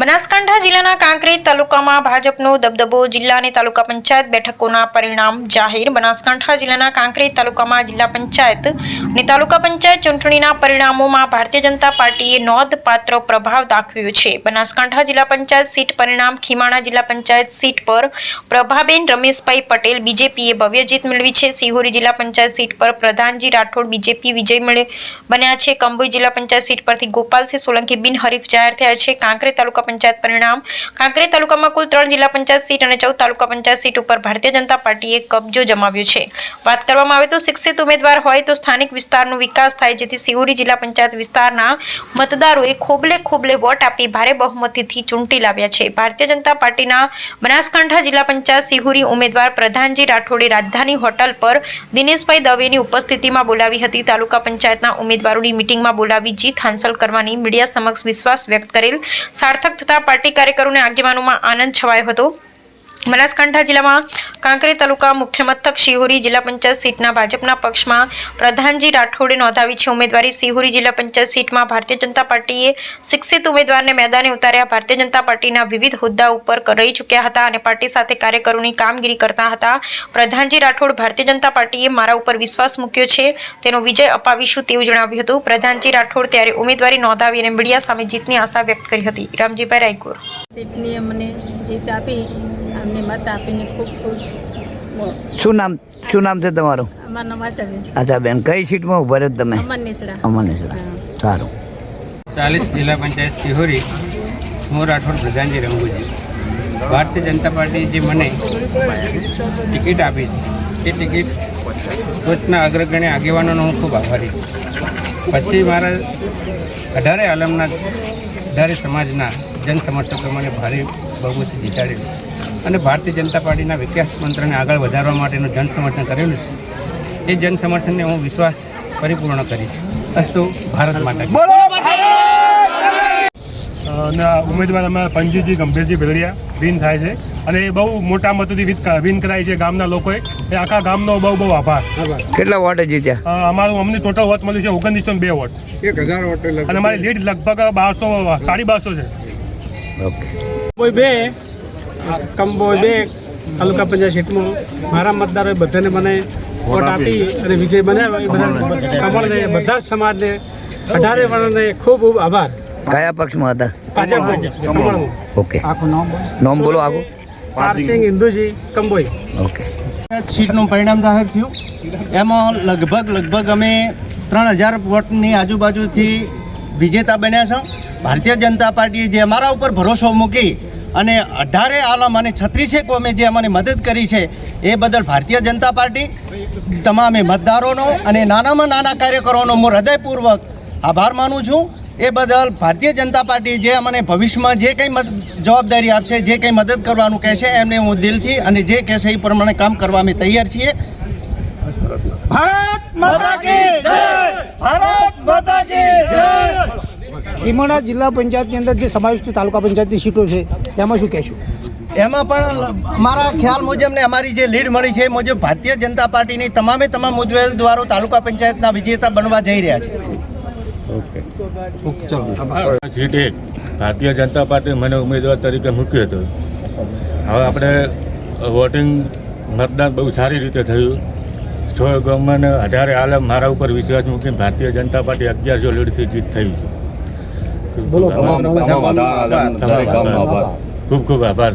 બનાસકાંઠા જિલ્લાના કાંકરેજ તાલુકામાં ભાજપનો દબદબો જિલ્લા અને તાલુકા પંચાયત બેઠકોના પરિણામ જાહેર. બનાસકાંઠા જિલ્લાના કાંકરેજ તાલુકામાં જિલ્લા પંચાયત અને તાલુકા પંચાયત ચૂંટણીના પરિણામોમાં ભારતીય જનતા પાર્ટીએ નોંધપાત્ર પ્રભાવ દાખવ્યો છે. બનાસકાંઠા જિલ્લા પંચાયત સીટ પરિણામ: ખીમાણા જિલ્લા પંચાયત સીટ પર પ્રભાબેન રમેશભાઈ પટેલ બીજેપીએ ભવ્ય જીત મેળવી છે. સિહોરી જિલ્લા પંચાયત સીટ પર પ્રધાનજી રાઠોડ બીજેપી વિજય બન્યા છે. કંબોઈ જિલ્લા પંચાયત સીટ પરથી ગોપાલસિંહ સોલંકી બિનહરીફ જાહેર થયા છે. કાંકરેજ તાલુકા પંચાયત પરિણામ: કાંકરેજ તાલુકામાં કુલ 3 જિલ્લા પંચાયત સીટ અને 14 તાલુકા પંચાયત સીટ ઉપર ભારતીય જનતા પાર્ટીએ કબજો જમાવ્યો છે. વાત કરવામાં આવે તો શિક્ષિત ઉમેદવાર હોય તો સ્થાનિક વિસ્તારનો વિકાસ થાય, જેથી સિહોરી જિલ્લા પંચાયત વિસ્તારના મતદારોએ ખોબલે વોટ આપી ભારે બહુમતીથી ચૂંટી લાવ્યા છે. ભારતીય જનતા પાર્ટીના બનાસકાંઠા જિલ્લા પંચાયત સિહોરી ઉમેદવાર પ્રધાનજી રાઠોડે રાજધાની હોટલ પર દિનેશભાઈ દવેની ઉપસ્થિતિમાં બોલાવી હતી. તાલુકા પંચાયતના ઉમેદવારોની મીટિંગમાં બોલાવી જીત હાંસલ કરવાની મીડિયા સમક્ષ વિશ્વાસ વ્યક્ત કરેલ. સાર્થક થતા પાર્ટી કાર્યકરોને આગેવાનોમાં આનંદ છવાયો હતો. બનાસકાંઠા જિલ્લામાં કાંકરેજ તાલુકા મુખ્ય મથક સિહોરી જિલ્લા પંચાયત સીટના ભાજપના પક્ષમાં પ્રધાનજી રાઠોડે નોંધાવી છે ઉમેદવારી. સિહોરી જિલ્લા પંચાયત સીટમાં ભારતીય જનતા પાર્ટીએ શિક્ષિત ઉમેદવારને મેદાને ઉતાર્યા. ભારતીય જનતા પાર્ટીના વિવિધ હોદ્દા ઉપર રહી ચૂક્યા હતા અને પાર્ટી સાથે કાર્યકરોની કામગીરી કરતા હતા. પ્રધાનજી રાઠોડ: ભારતીય જનતા પાર્ટીએ મારા ઉપર વિશ્વાસ મૂક્યો છે, તેનો વિજય અપાવીશું તેવું જણાવ્યું હતું. પ્રધાનજી રાઠોડ ત્યારે ઉમેદવારી નોંધાવી અને મીડિયા સામે જીતની આશા વ્યક્ત કરી હતી. રામજીભાઈ રાયકોર: સીટની અમને જીત આપી, અમને મત આપીને ખૂબ શું નામ છે તમારું? અમારું નામ આશાબેન. અચ્છા બેન, કઈ સીટમાં ઉભા રહ્યા તમે? અમરનેસડા. સારું. 40 જિલ્લા પંચાયત સિહોરી, હું રાઠોડ પ્રધાનજી રંગુજી. ભારતીય જનતા પાર્ટી જે મને ટિકિટ આપી એ ટિકિટ ટોચના અગ્રગણ્ય આગેવાનોનો હું ખૂબ આભારી. પછી મારા 18 આલમના 18 સમાજના જનસમર્થકો મને ભારે બહુમતી જીતાડેલું અને ભારતીય જનતા પાર્ટીના વિકાસ મંત્રને આગળ વધારવા માટેનું જનસમર્થન કરેલું છે. એ જનસમર્થનને હું વિશ્વાસ પરિપૂર્ણ કરીશ. અસ્તુ ભારત માતા. અને ઉમેદવાર અમારા પંજીજી ગંભીરજી ભેળિયા વિન થાય છે અને એ બહુ મોટા મતોથી વિન કરાય છે ગામના લોકોએ. એ આખા ગામનો બહુ આભાર. કેટલા વોટ જીત્યા? અમને ટોટલ વોટ મળ્યું છે 1902 વોટ. 1000 વોટ અને અમારી લીડ લગભગ 1200 છે. ઓકે. કંબોઈ 2 તાલુકા પંચાયત સીટમાં મારા મતદારોએ બધાને મને વોટ આપી અને વિજય બનાવ્યા. એ બધા જ સમાજને 18 વર્ણને ખૂબ ખૂબ આભાર. કયા પક્ષમાં હતા? ભાજપ. ઓકે. નામ બોલો આખું. પારસિંગ હિન્દુજી, કંબોઈ. ઓકે. સીટનું પરિણામ જાહેર થયું. એમાં લગભગ અમે 3000 વોટની આજુબાજુથી વિજેતા બન્યા છે. ભારતીય જનતા પાર્ટીએ જે અમારા ઉપર ભરોસો મૂકી અને 18 આલમ અને 36 કોમે જે અમને મદદ કરી છે એ બદલ ભારતીય જનતા પાર્ટી તમામે મતદારોનો અને નાનામાં નાના કાર્યકરોનો હું હૃદયપૂર્વક આભાર માનું છું. એ બદલ ભારતીય જનતા પાર્ટી જે અમને ભવિષ્યમાં જે કંઈ જવાબદારી આપશે, જે કંઈ મદદ કરવાનું કહેશે એમને હું દિલથી અને જે કહેશે એ પ્રમાણે કામ કરવા અમે તૈયાર છીએ. ભારત માતા કી જય! ભારત માતા કી જય! ખીમાણા જિલ્લા પંચાયતની અંદર જે સમાવિષ્ટ તાલુકા પંચાયતની સીટો છે એમાં શું કહેશું? એમાં પણ મારા ખ્યાલ મુજબ ને અમારી જે લીડ મળી છે એ મુજબ ભારતીય જનતા પાર્ટીની તમામ ઉમેદવારો તાલુકા પંચાયતના વિજેતા બનવા જઈ રહ્યા છે. સીટ 1 ભારતીય જનતા પાર્ટી મને ઉમેદવાર તરીકે મૂક્યો હતો. હવે આપણે વોટિંગ મતદાન બહુ સારી રીતે થયું. 100 ગામમાં 18 આલમ મારા ઉપર વિશ્વાસ મૂકીને ભારતીય જનતા પાર્ટી 1100 લીડથી જીત થઈ છે. ખૂબ ખૂબ આભાર.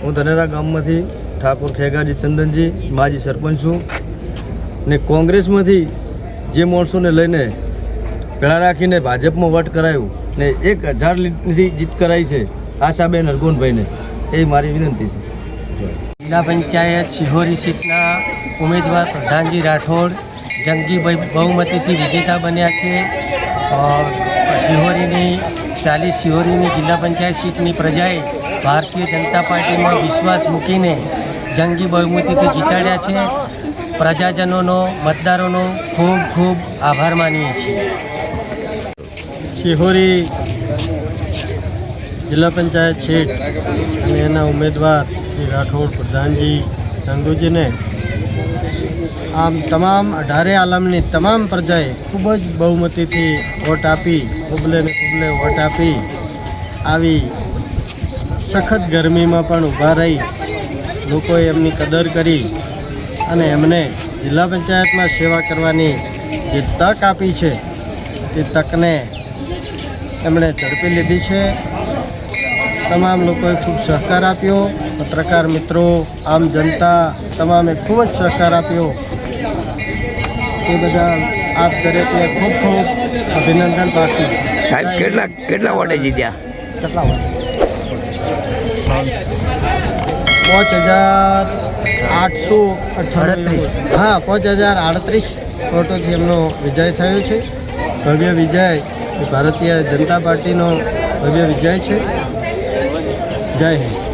હું ધનેરા ગામમાંથી ઠાકોર ખેગાજી ચંદનજી માજી સરપંચ છું ને કોંગ્રેસમાંથી જે માણસોને લઈને પેલા રાખીને ભાજપમાં વોટ કરાયું ને 1000 લીડથી જીત કરાઈ છે આશાબેન અરગોનભાઈને, એ મારી વિનંતી છે. જિલ્લા પંચાયત સિહોરી સીટના ઉમેદવાર પ્રધાનજી રાઠોડ જંગી બહુમતીથી વિજેતા બન્યા છે. સિહોરીની જિલ્લા પંચાયત સીટની પ્રજાએ ભારતીય જનતા પાર્ટીમાં વિશ્વાસ મૂકીને જંગી બહુમતીથી જીતાડ્યા છે. પ્રજાજનોનો, મતદારોનો ખૂબ ખૂબ આભાર માનીએ છીએ. સિહોરી જિલ્લા પંચાયત સીટ અને એના ઉમેદવાર શ્રી રાઠોડ પ્રધાનજી ચંદુજીને આમ તમામ 18 આલમની તમામ પ્રજાએ ખૂબ જ બહુમતીથી વોટ આપી, ખુબલે ને ખુબલે વોટ આપી આવી સખત ગરમીમાં પણ ઊભા રહી લોકોએ એમની કદર કરી અને એમને જિલ્લા પંચાયતમાં સેવા કરવાની જે તક આપી છે તે તકને એમણે ઝડપી લીધી છે. તમામ લોકોએ ખૂબ સહકાર આપ્યો, પત્રકાર મિત્રો, આમ જનતા તમામે ખૂબ જ સહકાર આપ્યો. એ બધા આપ દરેકને ખૂબ ખૂબ અભિનંદન પાઠવું. સાહેબ કેટલા વોટે જીત્યા? કેટલા વોટ? 5,838. હા, 5,038 વોટોથી એમનો વિજય થયો છે. ભવ્ય વિજય, ભારતીય જનતા પાર્ટીનો ભવ્ય વિજય છે. જય હિન્દ.